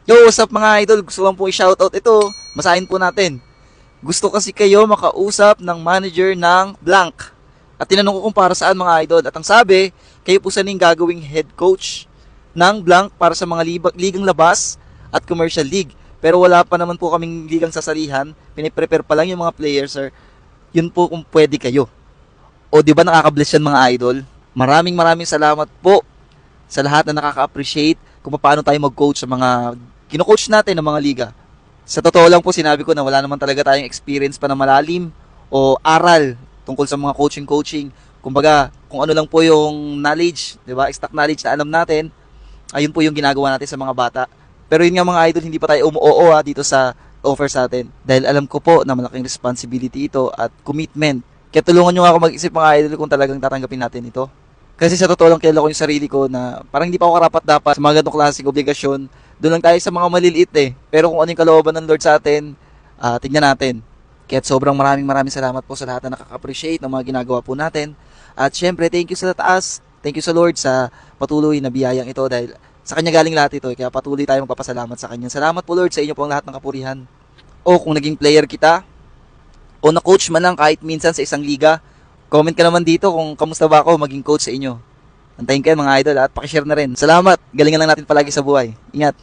Yo, what's up mga idol? Gusto lang po i-shoutout ito. Masahin po natin. Gusto kasi kayo makausap ng manager ng blank. At tinanong ko kung para saan mga idol. At ang sabi, kayo po saning gagawing head coach ng blank para sa mga ligang labas at commercial league. Pero wala pa naman po kaming ligang sasalihan. Piniprepare pa lang yung mga players, sir. Yun po kung pwede kayo. O di ba nakaka-bless yan mga idol? Maraming salamat po sa lahat na nakaka-appreciate kung paano tayo mag-coach sa mga kino-coach natin ng mga liga. Sa totoo lang po, sinabi ko na wala naman talaga tayong experience pa na malalim o aral tungkol sa mga coaching. Kumbaga, kung ano lang po yung knowledge, di ba? Stock knowledge na alam natin, ayun po yung ginagawa natin sa mga bata. Pero yun nga mga idol, hindi pa tayo umuoo dito sa offer sa atin. Dahil alam ko po na malaking responsibility ito at commitment. Kaya tulungan nyo nga ako mag-isip mga idol kung talagang tatanggapin natin ito. Kasi sa totoo lang kilala ko yung sarili ko na parang hindi pa ako karapat dapat sa mga ganitong klaseng obligasyon. Doon lang tayo sa mga maliliit eh. Pero kung ano yung kalooban ng Lord sa atin, tignan natin. Kaya sobrang maraming salamat po sa lahat na nakaka-appreciate ng mga ginagawa po natin. At syempre, thank you sa taas. Thank you sa Lord sa patuloy na biyayang ito dahil sa Kanya galing lahat ito. Kaya patuloy tayong magpapasalamat sa Kanya. Salamat po Lord sa inyo po ang lahat ng kapurihan. O kung naging player kita, o na-coach man lang kahit minsan sa isang liga, comment ka naman dito kung kamusta ba ako maging coach sa inyo. Antayin kayo mga idol at pakishare na rin. Salamat. Galingan lang natin palagi sa buhay. Ingat.